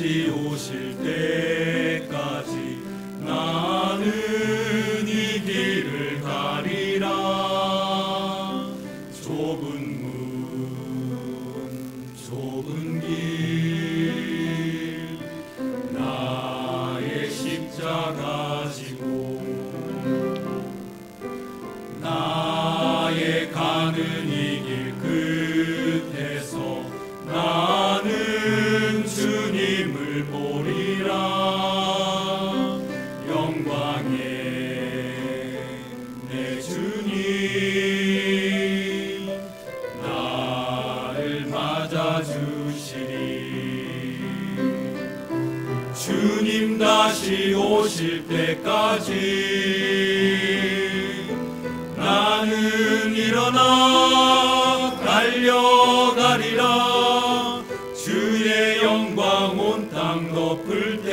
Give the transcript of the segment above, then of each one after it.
다시 오실 때까지 나는 이 길을 가리라. 좁은 문 좁은 길 나의 십자가 지고 나의 가는 이 길 끝에서 나는 주님을 보리라. 영광의 내 주님 나를 맞아주시리. 주님 다시 오실 때까지 나는 일어나 달려가리라. 주의 영광 온 땅 덮을 때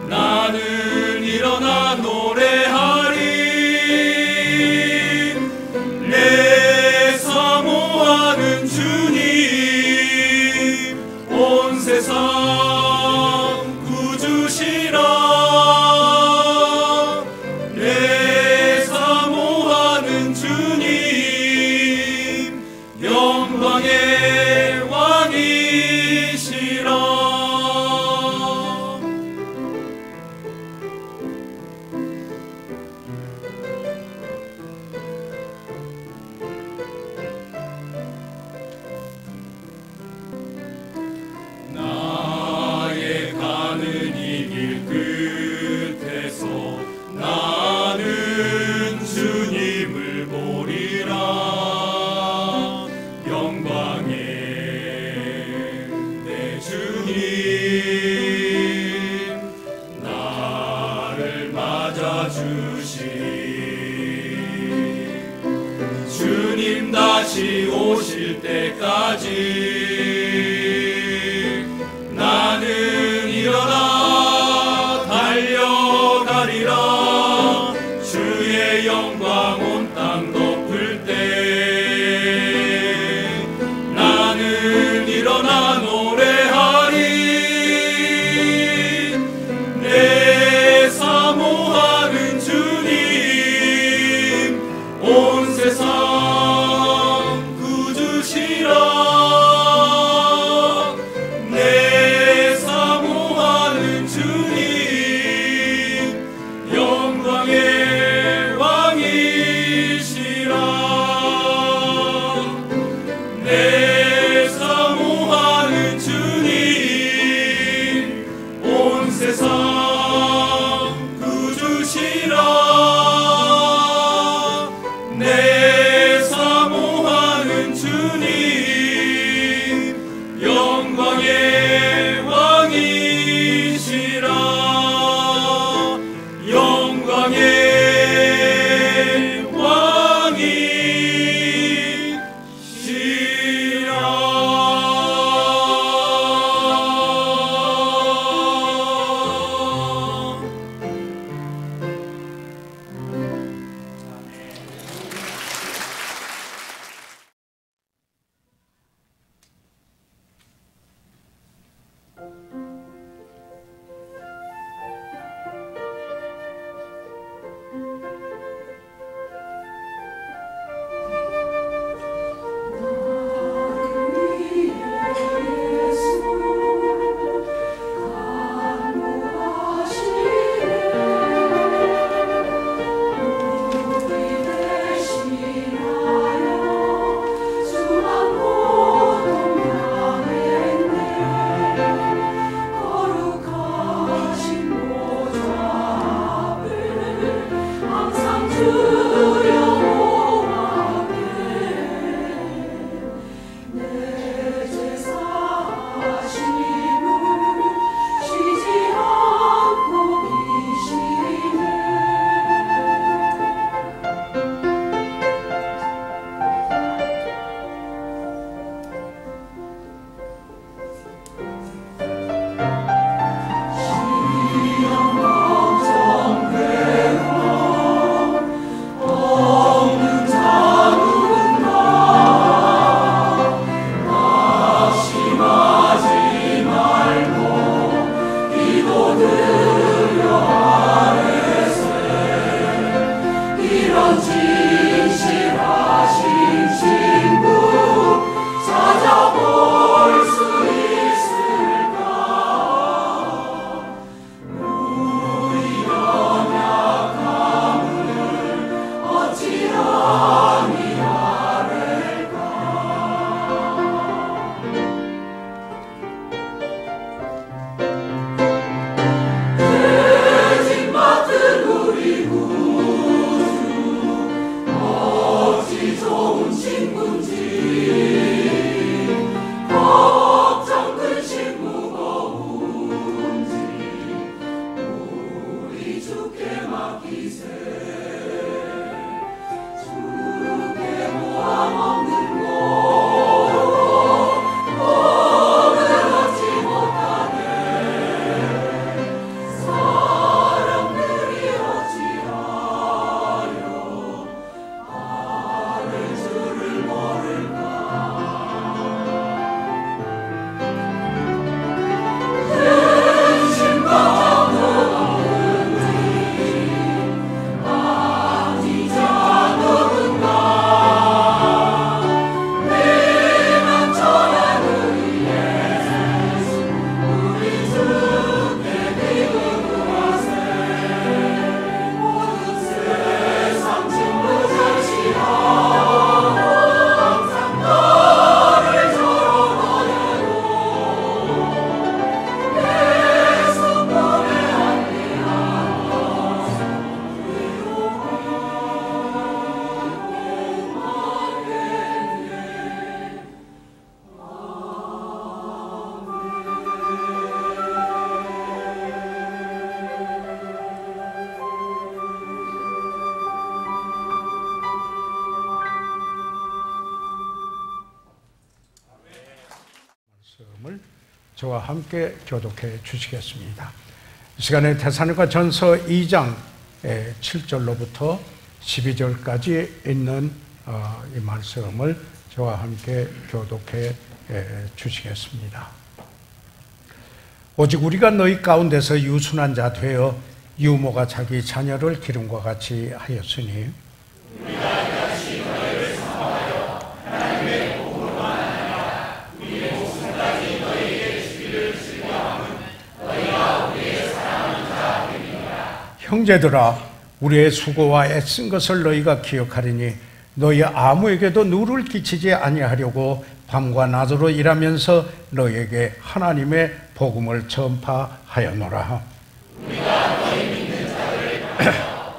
나는 일어나 노래하리. 내 사모하는 주님 온 세상 구주시라. 내 사모하는 주님 영광의 왕이시라. 나의 가는 이 길 끝에서 나는 주님을 보리라. 영광의 내 주님 나를 맞아주시리. 주님 다시 오실 때까지 나는 일어나 달려가리라. 주의 영광 온 땅 덮을 때 나는 일어나 노래하리. 내 사모하는 주님 온 세상 구주시라. 내 사모하는 주님 영광의 왕이시라. 내 사모하는 주님 온 세상 구주시라. 내 사모하는 주님 영광의 왕이시라. 영광의 저와 함께 교독해 주시겠습니다. 이 시간에 데살로니가 전서 2장 7절로부터 12절까지 있는 이 말씀을 저와 함께 교독해 주시겠습니다. 오직 우리가 너희 가운데서 유순한 자 되어 유모가 자기 자녀를 기름과 같이 하였으니 형제들아, 우리의 수고와 애쓴 것을 너희가 기억하리니 너희 아무에게도 누를 끼치지 아니하려고 밤과 낮으로 일하면서 너희에게 하나님의 복음을 전파하였노라. 우리가 너희 믿는 자를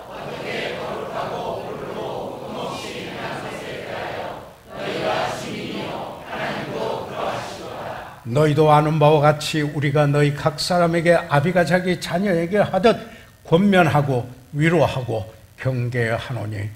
어떻게 거룩하고 옳고 흠 없이 행하셨을 까요? 너희가 시민이요 하나님도 그러하시도다. 너희도 아는 바와 같이 우리가 너희 각 사람에게 아비가 자기 자녀에게 하듯 권면하고 위로하고 경계하노니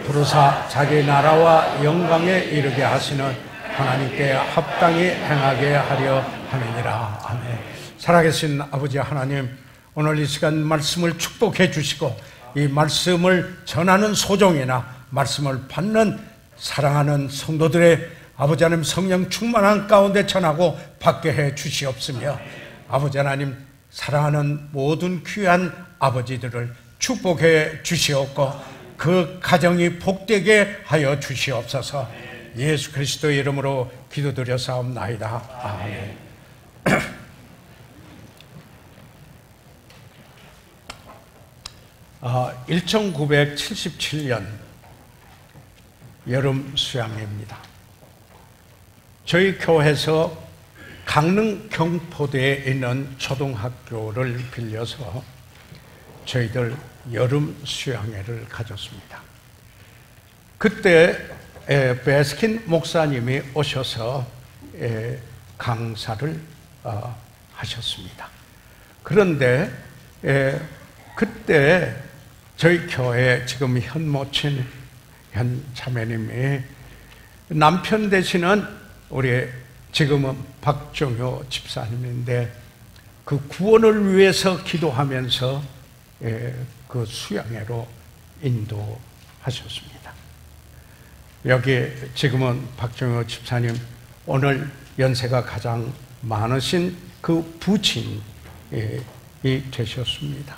부르사 자기 나라와 영광에 이르게 하시는 하나님께 합당히 행하게 하려 하느니라. 아멘. 살아계신 아버지 하나님, 오늘 이 시간 말씀을 축복해 주시고 이 말씀을 전하는 소종이나 말씀을 받는 사랑하는 성도들의 아버지 하나님 성령 충만한 가운데 전하고 받게 해 주시옵으며, 아버지 하나님 사랑하는 모든 귀한 아버지들을 축복해 주시옵고 그 가정이 복되게 하여 주시옵소서. 예수 그리스도의 이름으로 기도드려 사옵나이다. 아멘. 1977년 여름 수양회입니다. 저희 교회에서 강릉 경포대에 있는 초등학교를 빌려서 저희들 여름 수양회를 가졌습니다. 그때 베스킨 목사님이 오셔서 강사를 하셨습니다. 그런데 그때 저희 교회 지금 현모친 현 자매님이 남편 되시는 우리 지금은 박정효 집사님인데 그 구원을 위해서 기도하면서 그 수양회로 인도하셨습니다. 여기 지금은 박정효 집사님 오늘 연세가 가장 많으신 그 부친이 되셨습니다.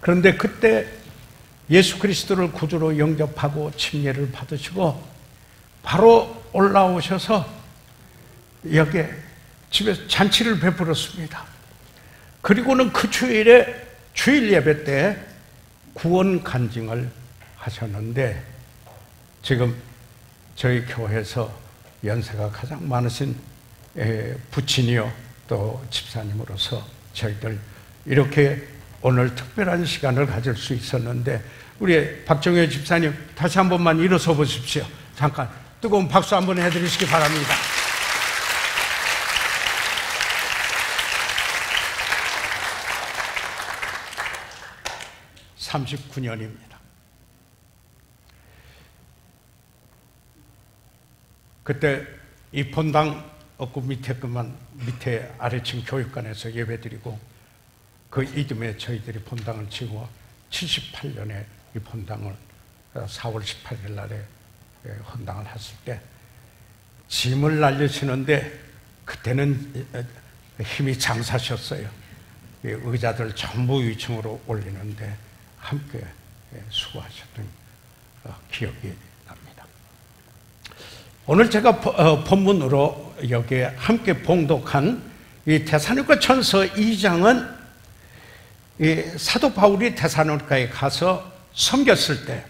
그런데 그때 예수 그리스도를 구주로 영접하고 침례를 받으시고 바로 올라오셔서 여기 집에서 잔치를 베풀었습니다. 그리고는 그 주일에 주일 예배 때 구원 간증을 하셨는데 지금 저희 교회에서 연세가 가장 많으신 부친이요 또 집사님으로서 저희들 이렇게 오늘 특별한 시간을 가질 수 있었는데 우리 박정효 집사님 다시 한 번만 일어서 보십시오. 잠깐 뜨거운 박수 한번 해드리시기 바랍니다. 39년입니다. 그때 이 본당 없고 밑에 아래층 교육관에서 예배드리고 그 이듬해 저희들이 본당을 지고 78년에 이 본당을 4월 18일 날에 헌당을 했을 때 짐을 날리시는데 그때는 힘이 장사셨어요. 의자들 전부 위층으로 올리는데 함께 수고하셨던 기억이 납니다. 오늘 제가 본문으로 여기에 함께 봉독한 이 데살로니가 전서 2장은 이 사도 바울이 데살로니가에 가서 섬겼을 때,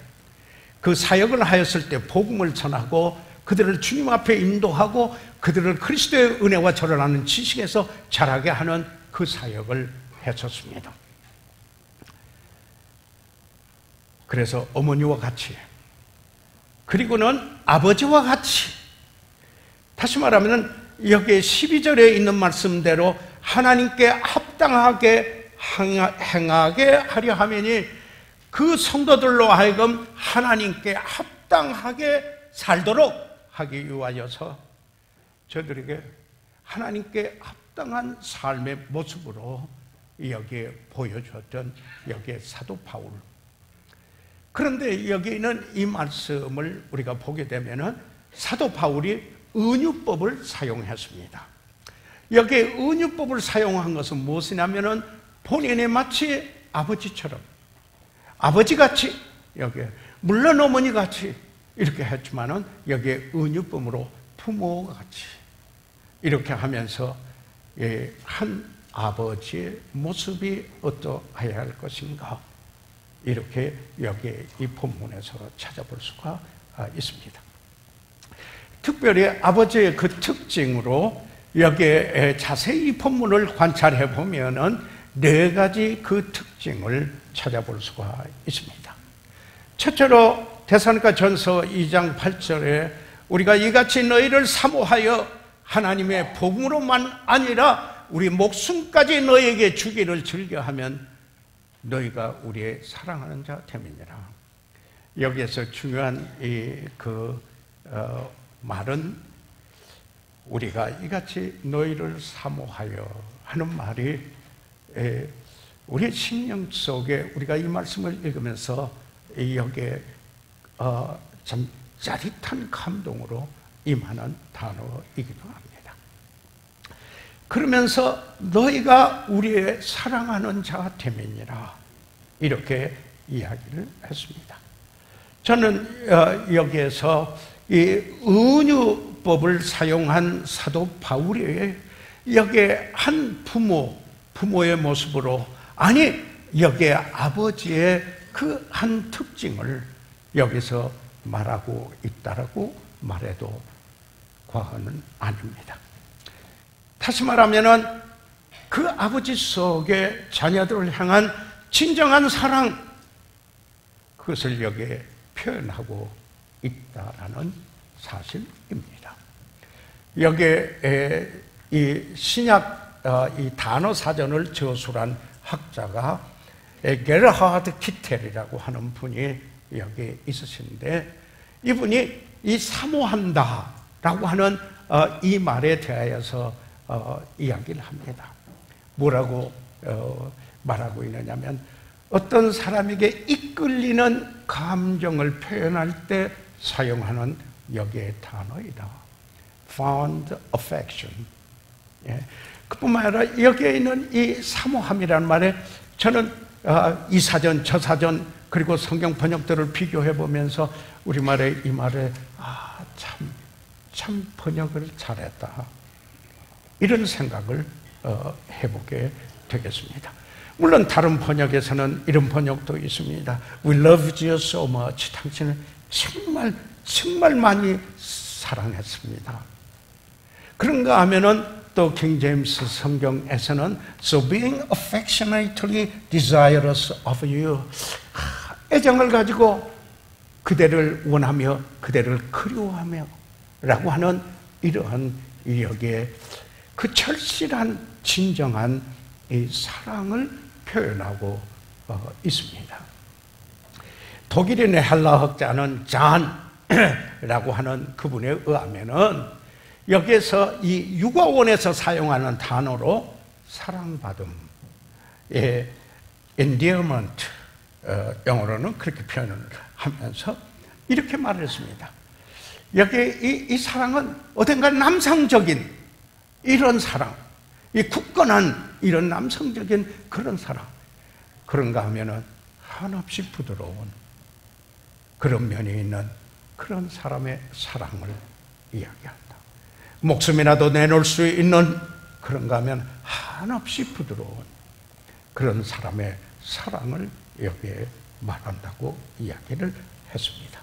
그 사역을 하였을 때 복음을 전하고 그들을 주님 앞에 인도하고 그들을 그리스도의 은혜와 절을 아는 지식에서 자라게 하는 그 사역을 했었습니다. 그래서 어머니와 같이, 그리고는 아버지와 같이, 다시 말하면 여기에 12절에 있는 말씀대로 하나님께 합당하게 행하게 하려 하매니 그 성도들로 하여금 하나님께 합당하게 살도록 하기 위하여서 저들에게 하나님께 합당한 삶의 모습으로 여기에 보여주었던 여기에 사도 바울. 그런데 여기는 이 말씀을 우리가 보게 되면은 사도 바울이 은유법을 사용했습니다. 여기에 은유법을 사용한 것은 무엇이냐면은 본인이 마치 아버지처럼, 아버지같이, 여기에 물론 어머니같이 이렇게 했지만은 여기에 은유법으로 부모가 같이 이렇게 하면서 한 아버지의 모습이 어떠해야 할 것인가, 이렇게 여기에 이 본문에서 찾아볼 수가 있습니다. 특별히 아버지의 그 특징으로 여기에 자세히 이 본문을 관찰해 보면은 4가지 그 특징을 찾아볼 수가 있습니다. 첫째로 데살로니가 전서 2장 8절에 우리가 이같이 너희를 사모하여 하나님의 복음으로만 아니라 우리 목숨까지 너희에게 주기를 즐겨하면 너희가 우리의 사랑하는 자 됨이니라. 여기에서 중요한 말은 우리가 이같이 너희를 사모하여 하는 말이 우리의 심령 속에 우리가 이 말씀을 읽으면서 여기에 참 짜릿한 감동으로 임하는 단어이기도 합니다. 그러면서 너희가 우리의 사랑하는 자 됨이니라, 이렇게 이야기를 했습니다. 저는 여기에서 이 은유법을 사용한 사도 바울이 여기에 한 부모의 모습으로, 아니 여기에 아버지의 그 한 특징을 여기서 말하고 있다라고 말해도 과언은 아닙니다. 다시 말하면은 그 아버지 속에 자녀들을 향한 진정한 사랑, 그것을 여기에 표현하고 있다라는 사실입니다. 여기에 이 신약 이 단어 사전을 저술한 학자가 게르하드 키텔이라고 하는 분이 여기 있으신데, 이분이 이 사모한다라고 하는 이 말에 대하여서 이야기를 합니다. 뭐라고 말하고 있느냐면, 어떤 사람에게 이끌리는 감정을 표현할 때 사용하는 여기의 단어이다. Fond affection. 예. 그뿐만 아니라 여기에 있는 이 사모함이라는 말에 저는 이 사전, 저 사전, 그리고 성경 번역들을 비교해 보면서 우리말에 이 말에 참 번역을 잘했다, 이런 생각을 해보게 되겠습니다. 물론 다른 번역에서는 이런 번역도 있습니다. We love you so much. 당신을 정말 많이 사랑했습니다. 그런가 하면은 또 킹 제임스 성경에서는 So being affectionately desirous of you, 애정을 가지고 그대를 원하며 그대를 그리워하며 라고 하는 이러한 여기에 그 절실한 진정한 이 사랑을 표현하고 있습니다. 독일인의 헬라학자는 잔이라고 하는 그분에 의하면은 여기에서 이 육아원에서 사용하는 단어로 사랑받음, endearment, 영어로는 그렇게 표현을 하면서 이렇게 말했습니다. 여기 이 사랑은 어딘가 남성적인 이런 사랑, 이 굳건한 이런 남성적인 그런 사랑, 그런가 하면은 한없이 부드러운 그런 면이 있는 그런 사람의 사랑을 이야기한다. 목숨이라도 내놓을 수 있는, 그런가 하면 한없이 부드러운 그런 사람의 사랑을 여기에 말한다고 이야기를 했습니다.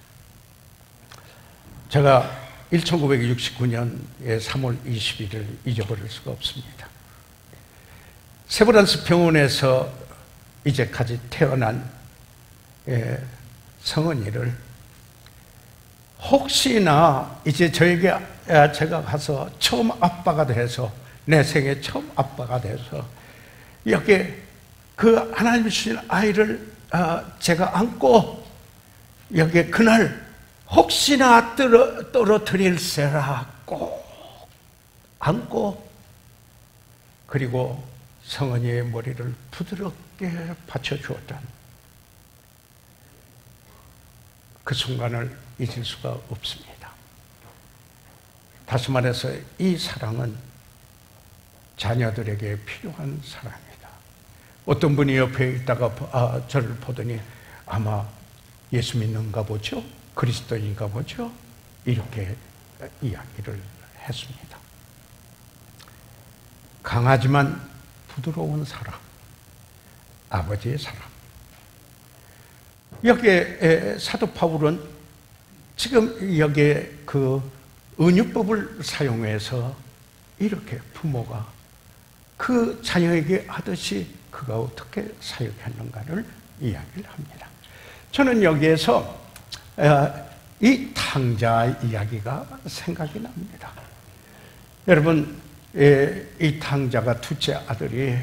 제가 1969년의 3월 21일 잊어버릴 수가 없습니다. 세브란스 병원에서 이제까지 태어난 성은이를 혹시나 이제 제가 가서 처음 아빠가 돼서, 내 생애 처음 아빠가 돼서 여기 그 하나님이 주신 아이를 제가 안고 여기 그날 혹시나 떨어뜨릴세라 꼭 안고, 그리고 성은이의 머리를 부드럽게 받쳐주었던 그 순간을 잊을 수가 없습니다. 다시 말해서 이 사랑은 자녀들에게 필요한 사랑이다. 어떤 분이 옆에 있다가 저를 보더니 아마 예수 믿는가 보죠? 그리스도인가 보죠? 이렇게 이야기를 했습니다. 강하지만 부드러운 사랑, 아버지의 사랑. 여기에 사도 바울은 지금 여기에 그 은유법을 사용해서 이렇게 부모가 그 자녀에게 하듯이 그가 어떻게 사역했는가를 이야기를 합니다. 저는 여기에서 이 탕자 이야기가 생각이 납니다. 여러분, 이 탕자가 둘째 아들이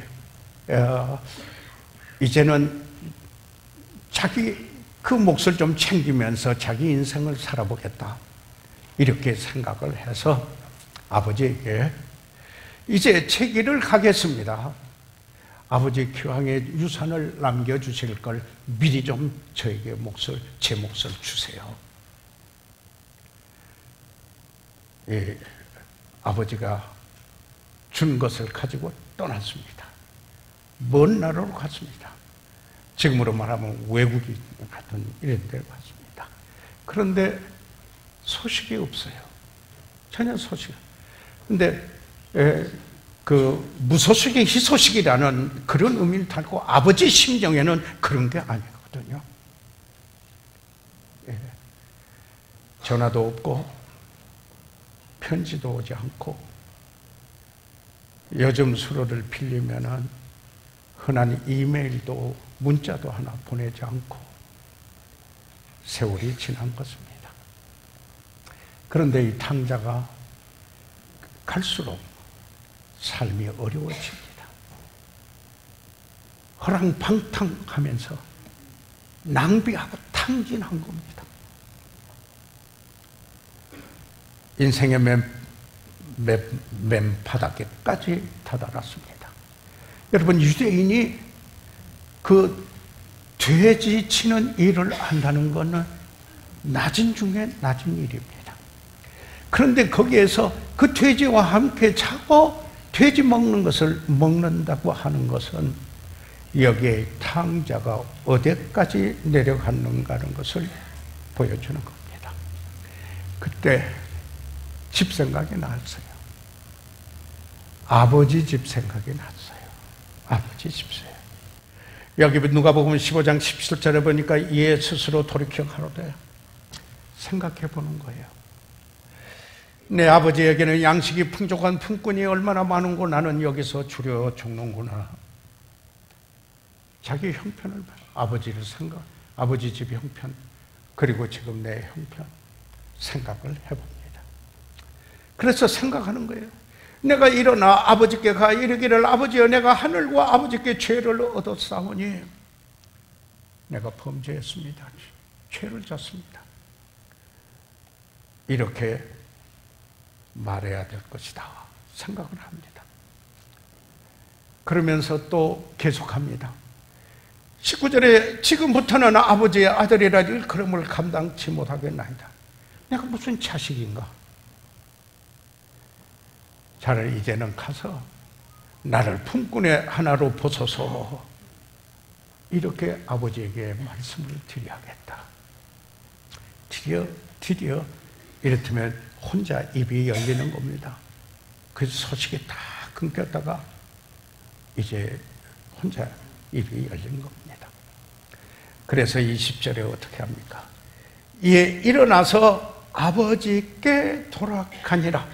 이제는 자기 그 몫을 좀 챙기면서 자기 인생을 살아보겠다, 이렇게 생각을 해서 아버지에게 이제 채기를 가겠습니다. 아버지 기왕에 유산을 남겨주실 걸 미리 좀 저에게 제 몫을 주세요. 아버지가 준 것을 가지고 떠났습니다. 먼 나라로 갔습니다. 지금으로 말하면 외국인 같은 이런 데로 갔습니다. 그런데 소식이 없어요. 전혀 소식. 근데 그 무소식이 희소식이라는 그런 의미를 담고 아버지 심정에는 그런 게 아니거든요. 전화도 없고 편지도 오지 않고 요즘 수로를 빌리면은 흔한 이메일도 문자도 하나 보내지 않고 세월이 지난 것입니다. 그런데 이 탕자가 갈수록 삶이 어려워집니다. 허랑방탕하면서 낭비하고 탕진한 겁니다. 인생의 맨 바닥에까지 다다랐습니다. 여러분, 유대인이 그 돼지 치는 일을 한다는 것은 낮은 중에 낮은 일입니다. 그런데 거기에서 그 돼지와 함께 자고 돼지 먹는 것을 먹는다고 하는 것은 여기에 탕자가 어디까지 내려갔는가 하는 것을 보여주는 겁니다. 그때 집 생각이 났어요. 아버지 집 생각이 났어요. 아버지 집세요. 여기 누가복음 15장 17절에 보니까 이에 스스로 돌이켜 가로되 생각해 보는 거예요. 내 아버지에게는 양식이 풍족한 품꾼이 얼마나 많은고 나는 여기서 줄여 죽는구나. 자기 형편을 아버지를 아버지 집 형편, 그리고 지금 내 형편 생각을 해봅니다. 그래서 생각하는 거예요. 내가 일어나 아버지께 가 이르기를 아버지여 내가 하늘과 아버지께 죄를 얻었사오니 내가 범죄했습니다. 죄를 졌습니다. 이렇게 말해야 될 것이다 생각을 합니다. 그러면서 또 계속합니다. 19절에 지금부터는 아버지의 아들이라 일컬음을 감당치 못하겠나이다. 내가 무슨 자식인가? 차라리 이제는 가서 나를 품꾼의 하나로 보소서. 이렇게 아버지에게 말씀을 드려야겠다. 드디어 이렇다면 혼자 입이 열리는 겁니다. 그래서 소식이 다 끊겼다가 이제 혼자 입이 열린 겁니다. 그래서 20절에 어떻게 합니까? 이에 일어나서 아버지께 돌아가니라.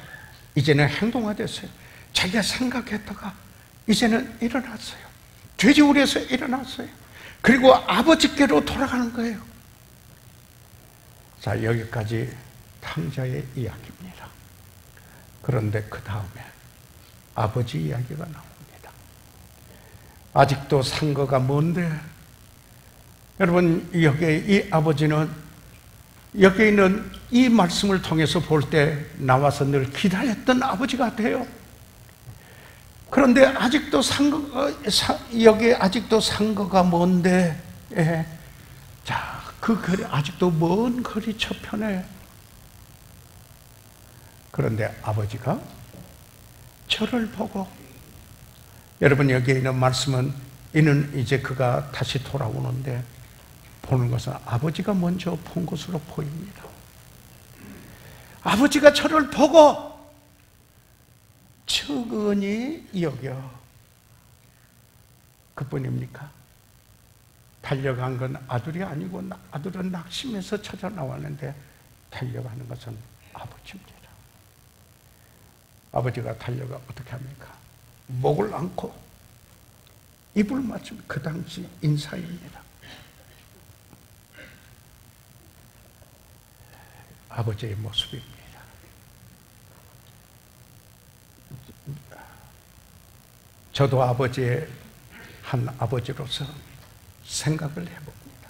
이제는 행동화됐어요. 자기가 생각했다가 이제는 일어났어요. 돼지우리에서 일어났어요. 그리고 아버지께로 돌아가는 거예요. 자, 여기까지 탕자의 이야기입니다. 그런데 그 다음에 아버지 이야기가 나옵니다. 아직도 상거가 뭔데? 여러분, 여기 이 아버지는 여기 있는 이 말씀을 통해서 볼 때 나와서 늘 기다렸던 아버지 같아요. 그런데 아직도 여기 아직도 상거가 뭔데? 예. 자, 그 거리, 아직도 먼 거리 저편에. 그런데 아버지가 저를 보고, 여러분, 여기에 있는 말씀은 이는 이제 그가 다시 돌아오는데 보는 것은 아버지가 먼저 본 것으로 보입니다. 아버지가 저를 보고 측은히 여겨. 그뿐입니까? 달려간 건 아들이 아니고 아들은 낙심해서 찾아 나왔는데 달려가는 것은 아버지입니다. 아버지가 달려가 어떻게 합니까? 목을 안고 입을 맞추면 그 당시 인사입니다. 아버지의 모습입니다. 저도 아버지의 한 아버지로서 생각을 해봅니다.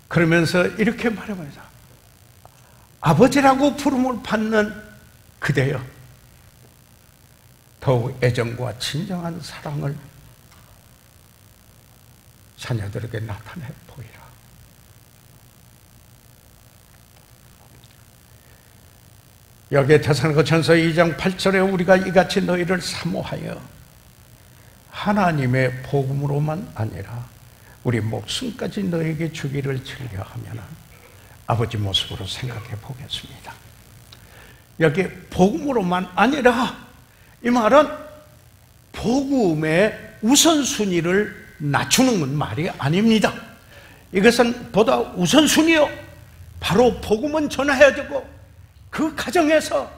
그러면서 이렇게 말합니다. 아버지라고 부름을 받는 그대여, 더욱 애정과 진정한 사랑을 자녀들에게 나타내 보이라. 여기에 데살로니가전서 2장 8절에 우리가 이같이 너희를 사모하여 하나님의 복음으로만 아니라 우리 목숨까지 너에게 주기를 즐겨하면 아버지 모습으로 생각해 보겠습니다. 여기 복음으로만 아니라, 이 말은 복음의 우선순위를 낮추는 건 말이 아닙니다. 이것은 보다 우선순위요, 바로 복음은 전해야 되고 그 가정에서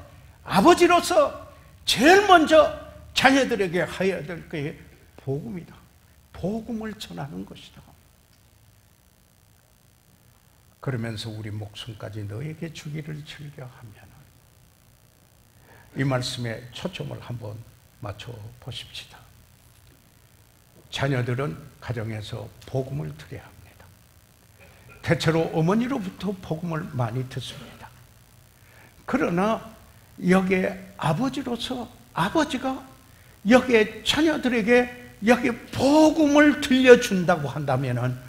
아버지로서 제일 먼저 자녀들에게 해야 될 게 복음이다. 복음을 전하는 것이다. 그러면서 우리 목숨까지 너에게 주기를 즐겨하면, 이 말씀에 초점을 한번 맞춰 보십시다. 자녀들은 가정에서 복음을 들어야 합니다. 대체로 어머니로부터 복음을 많이 듣습니다. 그러나 여기에 아버지로서 아버지가 여기에 자녀들에게 여기 복음을 들려준다고 한다면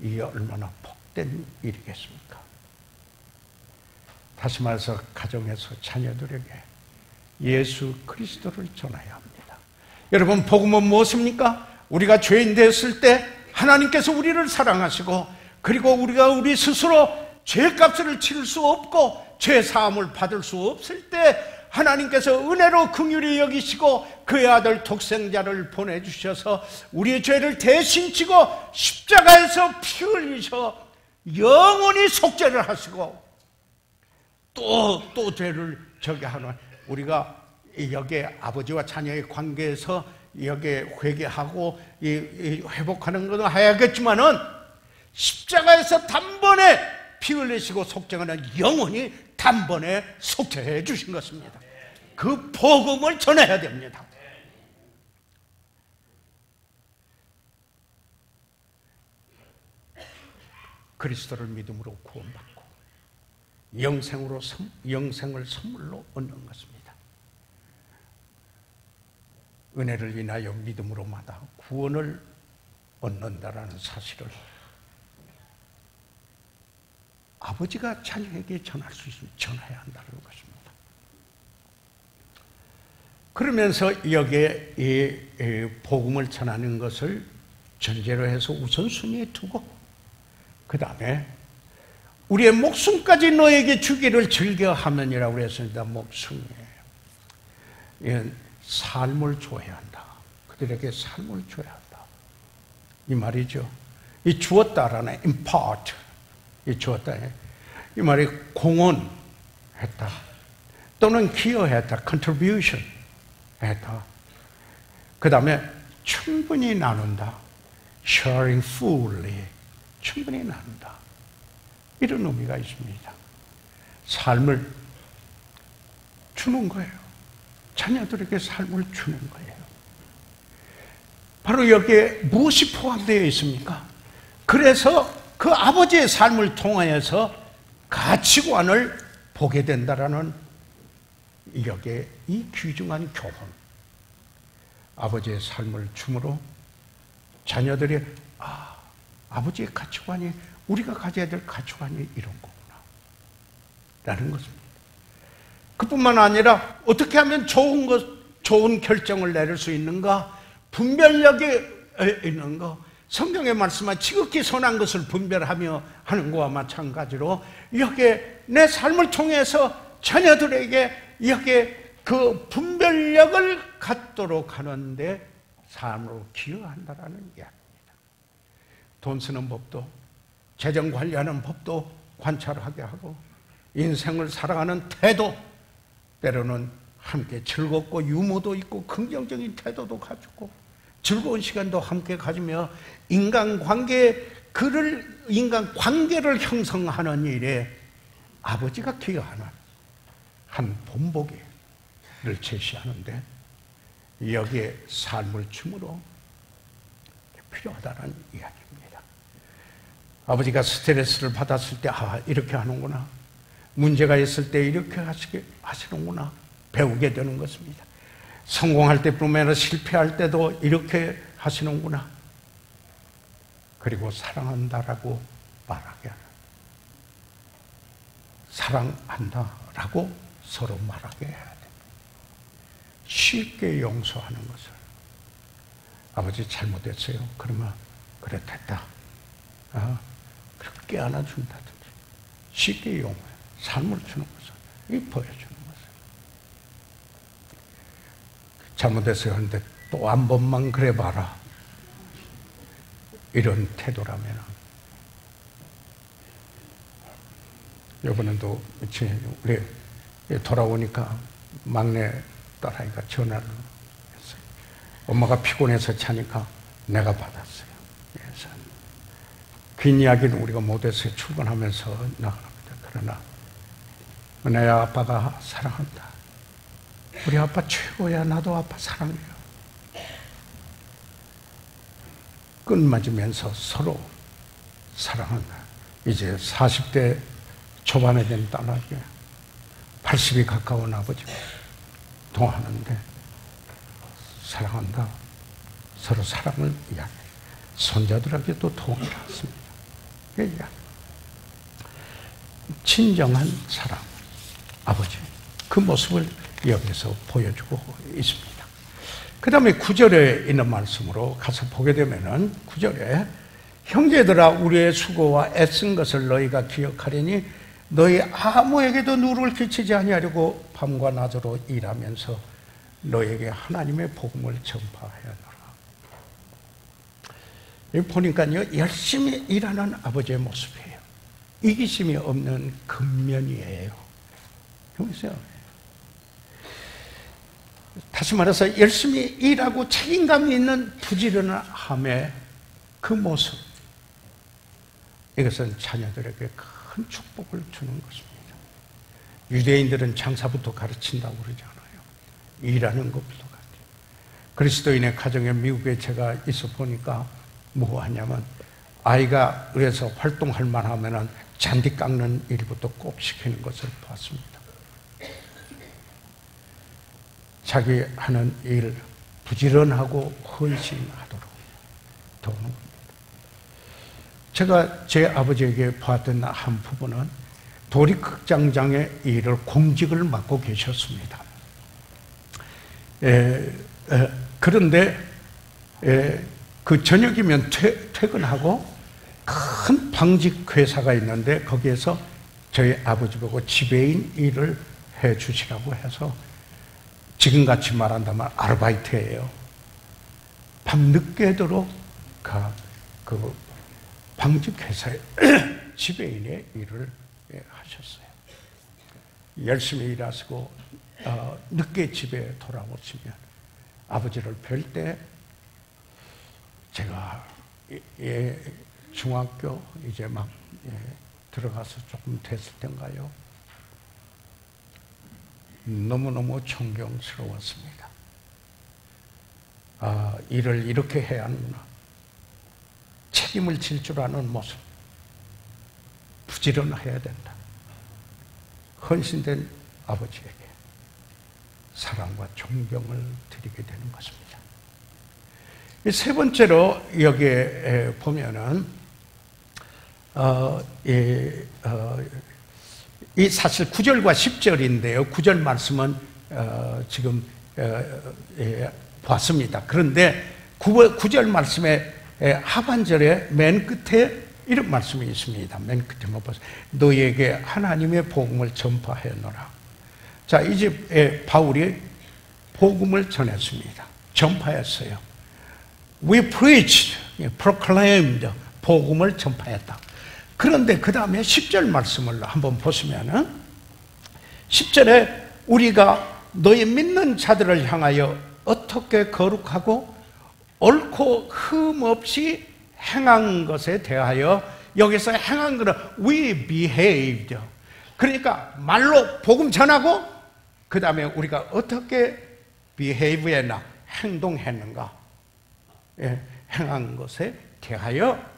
이게 얼마나 복된 일이겠습니까? 다시 말해서 가정에서 자녀들에게 예수 그리스도를 전해야 합니다. 여러분, 복음은 무엇입니까? 우리가 죄인 되었을 때 하나님께서 우리를 사랑하시고, 그리고 우리가 우리 스스로 죄값을 치를 수 없고 죄 사함을 받을 수 없을 때 하나님께서 은혜로 긍휼히 여기시고 그의 아들 독생자를 보내주셔서 우리의 죄를 대신 지고 십자가에서 피 흘리셔 영원히 속죄를 하시고 또 죄를 저게 하는, 우리가 여기에 아버지와 자녀의 관계에서 여기에 회개하고 회복하는 것은 해야겠지만은 십자가에서 단번에 피 흘리시고 속죄하는 영원히 단번에 속죄해 주신 것입니다. 그 복음을 전해야 됩니다. 그리스도를 믿음으로 구원받고 영생을 선물로 얻는 것입니다. 은혜를 인하여 믿음으로마다 구원을 얻는다라는 사실을 아버지가 자녀에게 전할 수 있으면 전해야 한다는 것입니다. 그러면서 여기에 이 복음을 전하는 것을 전제로 해서 우선순위에 두고 그 다음에 우리의 목숨까지 너에게 주기를 즐겨하면이라고 그랬습니다. 목숨이에요. 삶을 줘야 한다. 그들에게 삶을 줘야 한다. 이 말이죠. 이 주었다라는 impart, 이 주었다. 이 말이 공헌했다. 또는 기여했다. contribution 했다. 그 다음에 충분히 나눈다. sharing fully. 충분히 나눈다. 이런 의미가 있습니다. 삶을 주는 거예요. 자녀들에게 삶을 주는 거예요. 바로 여기에 무엇이 포함되어 있습니까? 그래서 그 아버지의 삶을 통하여서 가치관을 보게 된다라는 여기에 이 귀중한 교훈. 아버지의 삶을 줌으로 자녀들이 아버지의 가치관이 우리가 가져야 될 가치관이 이런 거구나 라는 것입니다. 그뿐만 아니라 어떻게 하면 좋은 결정을 내릴 수 있는가, 분별력이 있는가, 성경의 말씀은 지극히 선한 것을 분별하며 하는 것과 마찬가지로 여기에 내 삶을 통해서 자녀들에게 여기에 그 분별력을 갖도록 하는데 삶으로 기여한다라는 이야기입니다. 돈 쓰는 법도, 재정 관리하는 법도 관찰하게 하고, 인생을 살아가는 태도, 때로는 함께 즐겁고 유머도 있고 긍정적인 태도도 가지고 즐거운 시간도 함께 가지며 인간관계를 형성하는 일에 아버지가 기여하는 한 본보기를 제시하는데 여기에 삶을 줌으로 필요하다는 이야기입니다. 아버지가 스트레스를 받았을 때 이렇게 하는구나, 문제가 있을 때 이렇게 하시는구나 배우게 되는 것입니다. 성공할 때뿐만 아니라 실패할 때도 이렇게 하시는구나. 그리고 사랑한다라고 말하게 하는, 사랑한다라고 서로 말하게 해야 됩니다. 쉽게 용서하는 것을, 아버지 잘못했어요. 그러면 그래 됐다. 그렇게 안아준다든지 쉽게 용서해 삶을 주는 것을, 이 보여주는 것을. 잘못했어요 하는데 또 한 번만 그래 봐라, 이런 태도라면 이번에도 우리 돌아오니까 막내 딸아이가 전화를 했어요. 엄마가 피곤해서 자니까 내가 받았어요. 그래서 긴 이야기는 우리가 못해서 출근하면서 나갑니다. 그러나 은혜야, 아빠가 사랑한다. 우리 아빠 최고야. 나도 아빠 사랑해요. 끝맞으면서 서로 사랑한다. 이제 40대 초반에 된 딸에게 80이 가까운 아버지가 통화하는데 사랑한다. 서로 사랑을 이야기해요. 손자들에게도 통화했습니다. 진정한 사랑, 아버지, 그 모습을 여기서 보여주고 있습니다. 그 다음에 9절에 있는 말씀으로 가서 보게 되면은 9절에 형제들아, 우리의 수고와 애쓴 것을 너희가 기억하려니 너희 아무에게도 누를 끼치지 아니하려고 밤과 낮으로 일하면서 너에게 하나님의 복음을 전파해야 하노라. 여기 보니까요, 열심히 일하는 아버지의 모습이에요. 이기심이 없는 근면이에요. 보세요. 다시 말해서 열심히 일하고 책임감이 있는 부지런함의 그 모습, 이것은 자녀들에게 큰 축복을 주는 것입니다. 유대인들은 장사부터 가르친다고 그러잖아요. 일하는 것부터 가르쳐요. 그리스도인의 가정에 미국에 제가 있어 보니까 뭐 하냐면 아이가 그래서 활동할 만하면 잔디 깎는 일부터 꼭 시키는 것을 봤습니다. 자기 하는 일 부지런하고 헌신하도록 도우는 겁니다. 제가 제 아버지에게 봤던 한 부분은 도립극장장의 일을 공직을 맡고 계셨습니다. 그런데 그 저녁이면 퇴근하고 큰 방직 회사가 있는데 거기에서 저희 아버지 보고 지배인 일을 해 주시라고 해서 지금같이 말한다면 아르바이트예요. 밤늦게도록 그 방직 회사의 지배인의 일을 하셨어요. 열심히 일하시고 늦게 집에 돌아오시면 아버지를 뵐 때 제가 중학교 이제 막 들어가서 조금 됐을 때인가요? 너무너무 존경스러웠습니다. 일을 이렇게 해야 하는구나. 책임을 질 줄 아는 모습. 부지런해야 된다. 헌신된 아버지에게 사랑과 존경을 드리게 되는 것입니다. 세 번째로 여기에 보면은 이 사실 9절과 10절인데요. 9절 말씀은 지금 봤습니다. 그런데 9절 말씀의 하반절에 맨 끝에 이런 말씀이 있습니다. 맨 끝에 뭐 보세요. 너희에게 하나님의 복음을 전파하였노라. 자, 이제 바울이 복음을 전했습니다. 전파했어요. We preached, proclaimed, 복음을 전파했다. 그런데 그 다음에 10절 말씀을 한번 보시면은 10절에 우리가 너희 믿는 자들을 향하여 어떻게 거룩하고 옳고 흠 없이 행한 것에 대하여 여기서 행한 것은 we behaved. 그러니까 말로 복음 전하고 그 다음에 우리가 어떻게 behave 했나 행동했는가 행한 것에 대하여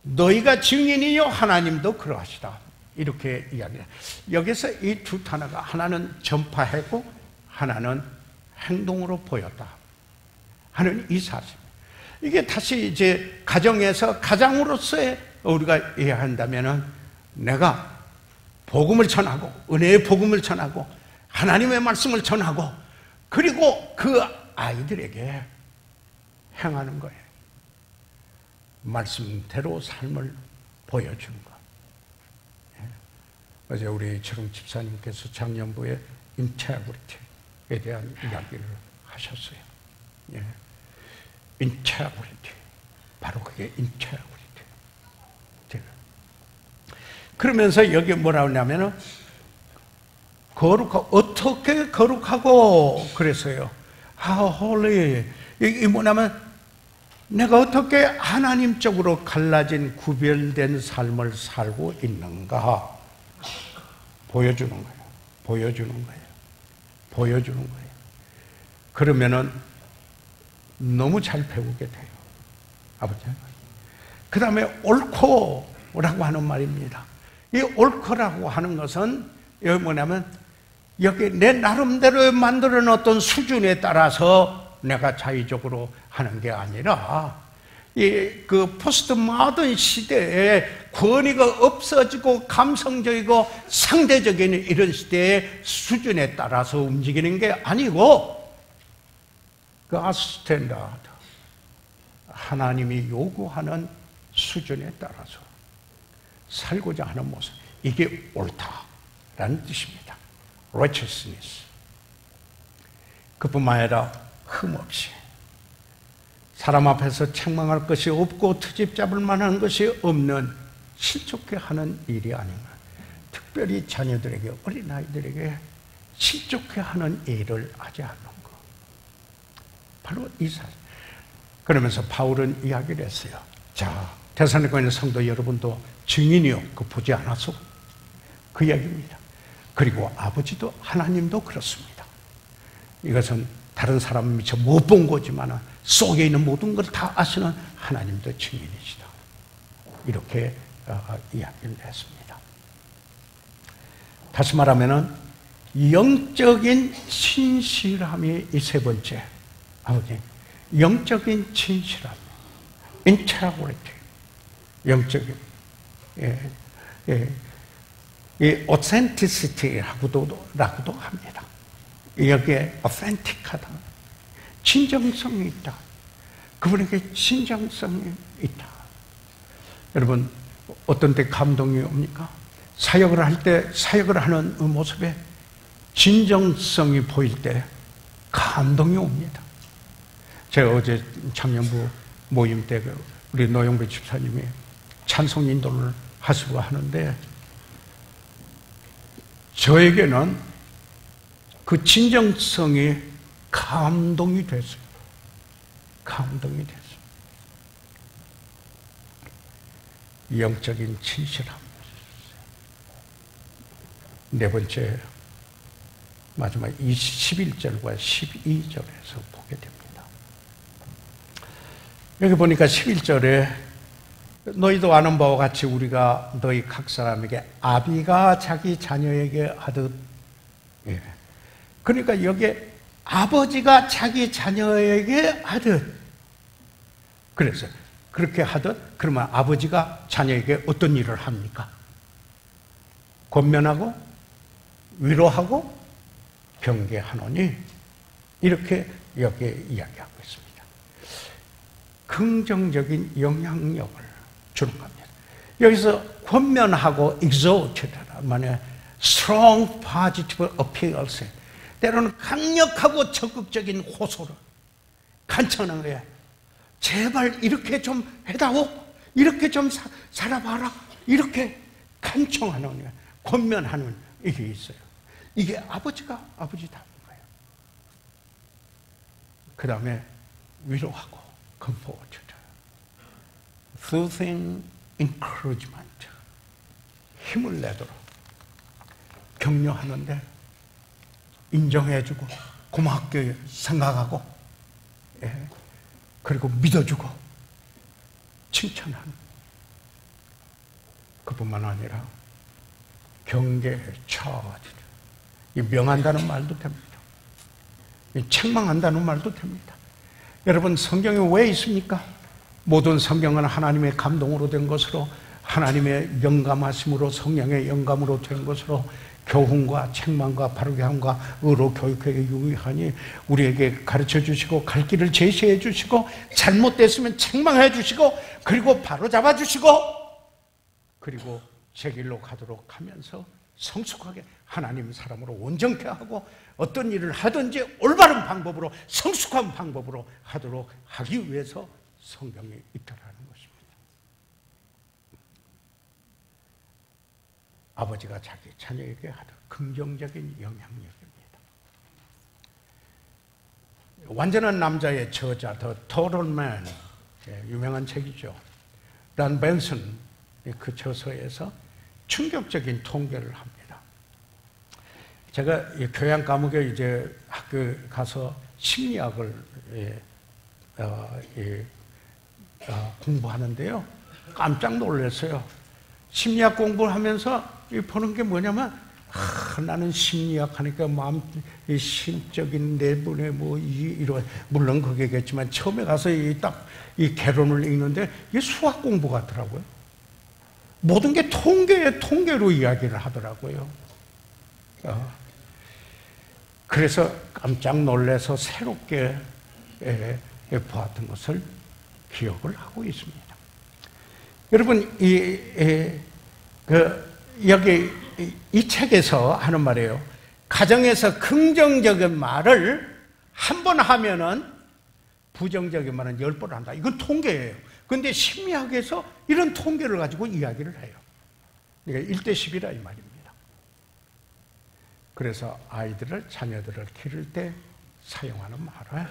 너희가 증인이요 하나님도 그러하시다. 이렇게 이야기해요. 여기서 이 두 단어가 하나는 전파했고 하나는 행동으로 보였다 하는 이 사실. 이게 다시 이제 가정에서 가장으로서의 우리가 이해한다면은 내가 복음을 전하고 은혜의 복음을 전하고 하나님의 말씀을 전하고 그리고 그 아이들에게 행하는 거예요. 말씀대로 삶을 보여주는 것. 어제 우리 최강 집사님께서 작년부에 인테그리티에 대한 이야기를 하셨어요. 인테그리티. 바로 그게 인테그리티. 그러면서 여기 뭐라고 하냐면은 거룩하고 어떻게 거룩하고 그랬어요. How holy. 이 뭐냐면 내가 어떻게 하나님적으로 갈라진 구별된 삶을 살고 있는가 보여주는 거예요. 보여주는 거예요. 보여주는 거예요. 그러면은 너무 잘 배우게 돼요. 아버지. 그 다음에 옳고라고 하는 말입니다. 이 옳고라고 하는 것은 여기 뭐냐면 여기 내 나름대로 만들어 놓았던 수준에 따라서 내가 자의적으로 하는 게 아니라 그 포스트 모던 시대에 권위가 없어지고 감성적이고 상대적인 이런 시대의 수준에 따라서 움직이는 게 아니고 그 스탠다드 하나님이 요구하는 수준에 따라서 살고자 하는 모습, 이게 옳다라는 뜻입니다. righteousness. 그뿐만 아니라 흠없이 사람 앞에서 책망할 것이 없고 트집 잡을 만한 것이 없는 실족해 하는 일이 아닌가. 특별히 자녀들에게, 어린아이들에게 실족해 하는 일을 하지 않는 것. 바로 이 사실. 그러면서 바울은 이야기를 했어요. 자, 데살로니가에 있는 성도 여러분도 증인이요, 그 보지 않았어? 그 이야기입니다. 그리고 아버지도 하나님도 그렇습니다. 이것은 다른 사람은 미처 못 본 거지만 속에 있는 모든 걸 다 아시는 하나님도 증인이시다. 이렇게 이야기를 했습니다. 다시 말하면 영적인 신실함이 이 세 번째. 아버지, 영적인 진실함, integrity, 영적인 이 authenticity라고도 합니다. 여기에 authentic하다, 진정성이 있다. 그분에게 진정성이 있다. 여러분, 어떤 때 감동이 옵니까? 사역을 할 때, 사역을 하는 모습에 진정성이 보일 때 감동이 옵니다. 제가 어제 청년부 모임 때 우리 노영배 집사님이 찬송 인도를 하시고 하는데 저에게는 그 진정성이 감동이 됐어요. 감동이 됐어요. 영적인 진실함. 네 번째, 마지막 11절과 12절에서 보게 됩니다. 여기 보니까 11절에 너희도 아는 바와 같이 우리가 너희 각 사람에게 아비가 자기 자녀에게 하듯, 예. 그러니까 여기에 아버지가 자기 자녀에게 하듯, 그래서 그렇게 하듯, 그러면 아버지가 자녀에게 어떤 일을 합니까? 권면하고 위로하고 경계하노니, 이렇게 여기에 이야기하고 있습니다. 긍정적인 영향력을 주는 겁니다. 여기서 권면하고 exalted라는 말에 strong positive appeals, 때로는 강력하고 적극적인 호소를 간청하는 거예요. 제발 이렇게 좀 해다오, 이렇게 좀 살아봐라, 이렇게 간청하는 거예요. 권면하는 이게 있어요. 이게 아버지가 아버지다는 거예요. 그 다음에 위로하고 comfort, soothing encouragement, 힘을 내도록 격려하는데 인정해주고 고맙게 생각하고, 예, 그리고 믿어주고 칭찬하는, 그뿐만 아니라 경계, 처지, 명한다는 말도 됩니다. 책망한다는 말도 됩니다. 여러분, 성경에 왜 있습니까? 모든 성경은 하나님의 감동으로 된 것으로, 하나님의 영감하심으로, 성령의 영감으로 된 것으로 교훈과 책망과 바르게 함과 의로 교육하게 유의하니 우리에게 가르쳐 주시고 갈 길을 제시해 주시고 잘못됐으면 책망해 주시고 그리고 바로잡아 주시고 그리고 제 길로 가도록 하면서 성숙하게 하나님 사람으로 온전케 하고 어떤 일을 하든지 올바른 방법으로, 성숙한 방법으로 하도록 하기 위해서 성경이 있다라는 것입니다. 아버지가 자기 자녀에게 하는 긍정적인 영향력입니다. 완전한 남자의 저자, The Total Man, 유명한 책이죠. 란 벤슨, 그 저서에서 충격적인 통계를 합니다. 제가 교양 과목에 이제 학교 가서 심리학을 공부하는데요. 깜짝 놀랐어요. 심리학 공부를 하면서 보는 게 뭐냐면, 나는 심리학 하니까 마음, 심적인 내분의 이런, 물론 그게겠지만, 처음에 가서 이 개론을 읽는데, 이게 수학 공부 같더라고요. 모든 게 통계로 이야기를 하더라고요. 그래서 깜짝 놀라서 새롭게 보았던 것을 기억을 하고 있습니다. 여러분, 여기 이 책에서 하는 말이에요. 가정에서 긍정적인 말을 한 번 하면은 부정적인 말은 10번 한다. 이건 통계예요. 그런데 심리학에서 이런 통계를 가지고 이야기를 해요. 그러니까 1대10이라 이 말입니다. 그래서 아이들을, 자녀들을 기를 때 사용하는 말은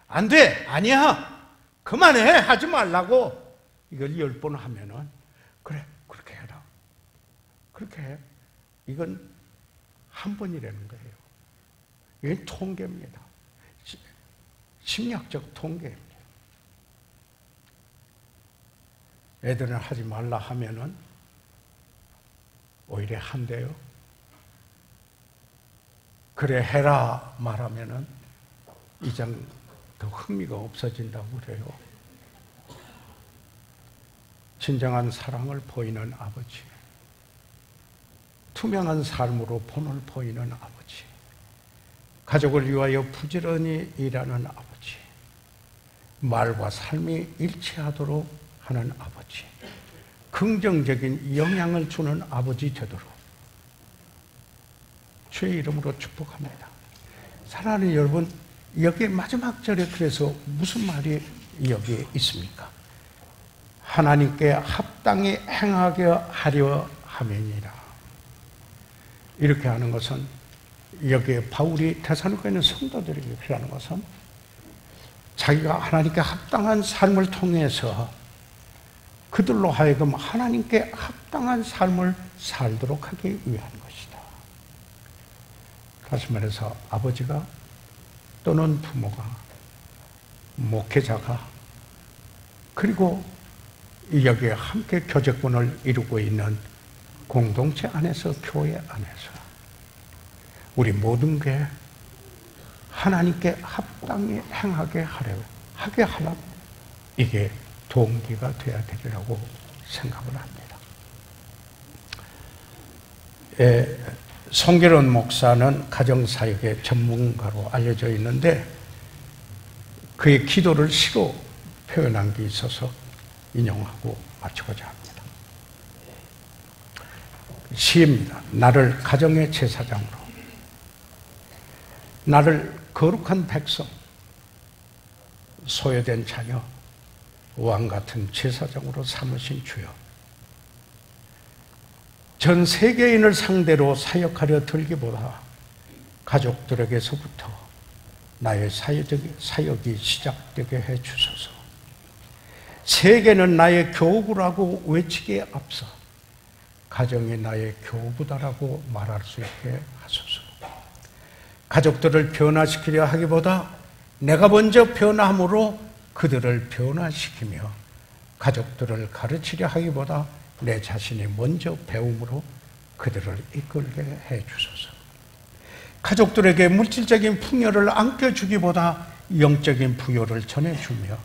안 돼! 아니야! 그만해! 하지 말라고! 이걸 10번 하면은, 그래, 그렇게 해라. 그렇게 해. 이건 한 번이라는 거예요. 이게 통계입니다. 심리학적 통계입니다. 애들은 하지 말라 하면은 오히려 한대요. 그래 해라 말하면은 이젠 더 흥미가 없어진다고 그래요. 진정한 사랑을 보이는 아버지, 투명한 삶으로 본을 보이는 아버지, 가족을 위하여 부지런히 일하는 아버지, 말과 삶이 일치하도록 하는 아버지, 긍정적인 영향을 주는 아버지 되도록 주의 이름으로 축복합니다. 사랑하는 여러분, 여기 마지막 절에 그래서 무슨 말이 여기에 있습니까? 하나님께 합당히 행하게 하려 함이니라. 이렇게 하는 것은, 여기에 바울이 데살로니가에 있는 성도들에게 필요하는 것은 자기가 하나님께 합당한 삶을 통해서 그들로 하여금 하나님께 합당한 삶을 살도록 하기 위한 것이다. 다시 말해서 아버지가 또는 부모가, 목회자가, 그리고 여기에 함께 교제권을 이루고 있는 공동체 안에서, 교회 안에서 우리 모든 게 하나님께 합당히 행하게 하려면 이게 동기가 되어야 되리라고 생각을 합니다. 송길원 목사는 가정사역의 전문가로 알려져 있는데 그의 기도를 시로 표현한 게 있어서 인용하고 마치고자 합니다. 시입니다. 나를 가정의 제사장으로, 나를 거룩한 백성, 소유된 자녀, 왕같은 제사장으로 삼으신 주여, 전 세계인을 상대로 사역하려 들기보다 가족들에게서부터 나의 사역이 시작되게 해 주소서. 세계는 나의 교부라고 외치기에 앞서 가정이 나의 교부다라고 말할 수 있게 하소서. 가족들을 변화시키려 하기보다 내가 먼저 변화함으로 그들을 변화시키며, 가족들을 가르치려 하기보다 내 자신이 먼저 배움으로 그들을 이끌게 해 주소서. 가족들에게 물질적인 풍요를 안겨주기보다 영적인 부요를 전해주며,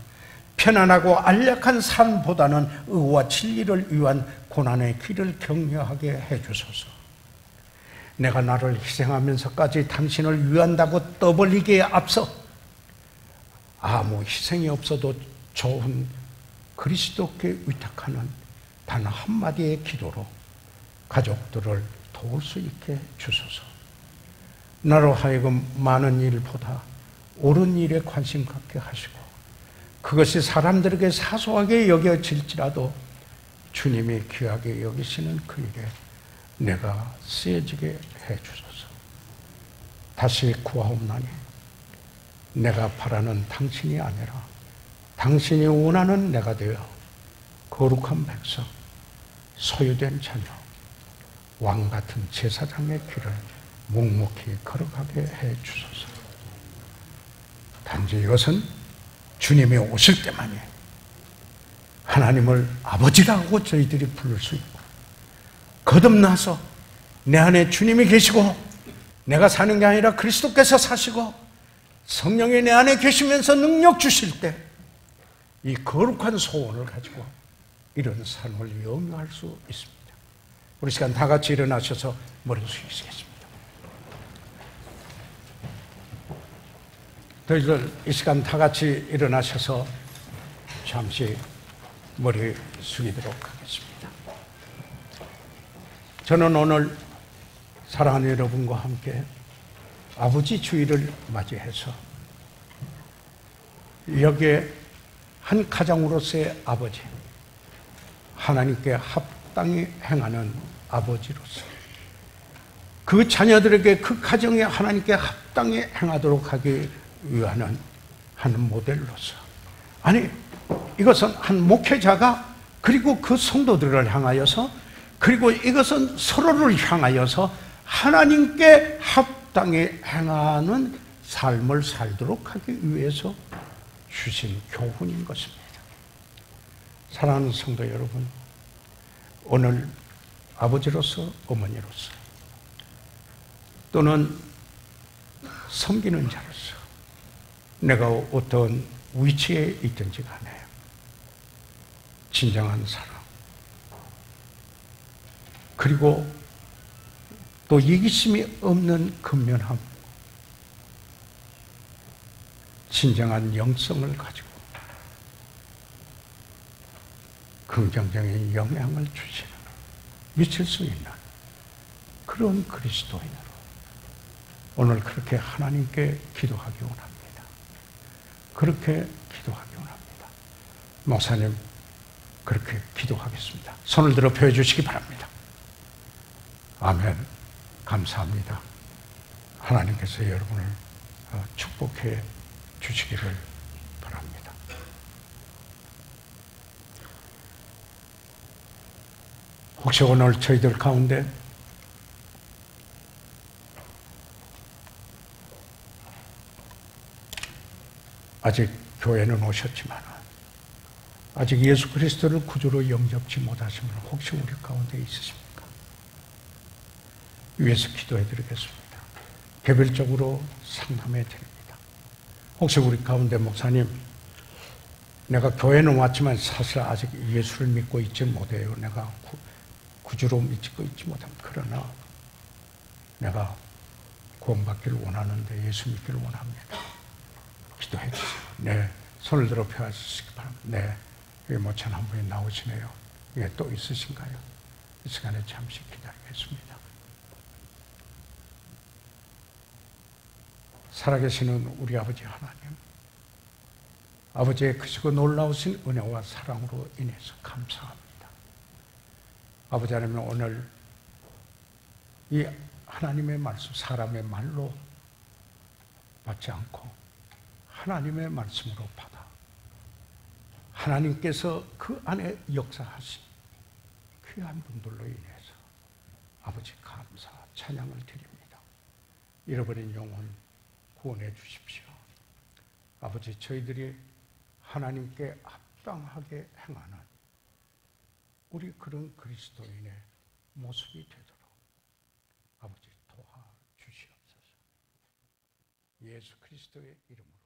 편안하고 안락한 삶보다는 의와 진리를 위한 고난의 길을 격려하게 해 주소서. 내가 나를 희생하면서까지 당신을 위한다고 떠벌리기에 앞서 아무 희생이 없어도 좋은 그리스도께 위탁하는 단 한마디의 기도로 가족들을 도울 수 있게 주소서. 나로 하여금 많은 일보다 옳은 일에 관심 갖게 하시고, 그것이 사람들에게 사소하게 여겨질지라도 주님이 귀하게 여기시는 그 일에 내가 쓰여지게 해 주소서. 다시 구하옵나니 내가 바라는 당신이 아니라 당신이 원하는 내가 되어 거룩한 백성, 소유된 자녀, 왕같은 제사장의 길을 묵묵히 걸어가게 해 주소서. 단지 이것은 주님이 오실 때만이 하나님을 아버지라고 저희들이 부를 수 있고, 거듭나서 내 안에 주님이 계시고 내가 사는 게 아니라 그리스도께서 사시고 성령이 내 안에 계시면서 능력 주실 때 이 거룩한 소원을 가지고 이런 삶을 영위할 수 있습니다. 우리 시간 다 같이 일어나셔서 머리 숙이시겠습니다. 저희들 이 시간 다 같이 일어나셔서 잠시 머리 숙이도록 하겠습니다. 저는 오늘 사랑하는 여러분과 함께 아버지 주일을 맞이해서 여기에 한 가정으로서의 아버지, 하나님께 합당히 행하는 아버지로서 그 자녀들에게 그 가정에 하나님께 합당히 행하도록 하기 위한 한 모델로서, 아니 이것은 한 목회자가 그리고 그 성도들을 향하여서, 그리고 이것은 서로를 향하여서 하나님께 합당히 행하는 삶을 살도록 하기 위해서 주신 교훈인 것입니다. 사랑하는 성도 여러분, 오늘 아버지로서, 어머니로서, 또는 섬기는 자로서 내가 어떤 위치에 있든지 간에 진정한 사랑, 그리고 또 이기심이 없는 근면함, 진정한 영성을 가지고 긍정적인 영향을 주시는, 미칠 수 있는 그런 그리스도인으로 오늘 그렇게 하나님께 기도하기 원합니다. 그렇게 기도하기 원합니다. 목사님, 그렇게 기도하겠습니다. 손을 들어 펴 주시기 바랍니다. 아멘. 감사합니다. 하나님께서 여러분을 축복해 주시기를 바랍니다. 혹시 오늘 저희들 가운데 아직 교회는 오셨지만 아직 예수 그리스도를 구주로 영접지 못하신 분 혹시 우리 가운데 있으십니까? 위해서 기도해 드리겠습니다. 개별적으로 상담해 드립니다. 혹시 우리 가운데 목사님, 내가 교회는 왔지만 사실 아직 예수를 믿고 있지 못해요. 내가 구주로 믿고 있지 못합니다. 그러나 내가 구원받기를 원하는데 예수 믿기를 원합니다. 기도해 주세요. 네, 손을 들어 펴주시기 바랍니다. 네, 여기 모천 한 분이 나오시네요. 예, 또 있으신가요? 이 시간에 잠시 기다리겠습니다. 살아계시는 우리 아버지 하나님, 아버지의 크시고 놀라우신 은혜와 사랑으로 인해서 감사합니다. 아버지 하나님, 오늘 이 하나님의 말씀, 사람의 말로 받지 않고 하나님의 말씀으로 받아 하나님께서 그 안에 역사하신 귀한 분들로 인해서 아버지 감사, 찬양을 드립니다. 잃어버린 영혼 구원해 주십시오. 아버지, 저희들이 하나님께 합당하게 행하는 우리 그런 그리스도인의 모습이 되도록 아버지 도와주시옵소서. 예수 그리스도의 이름으로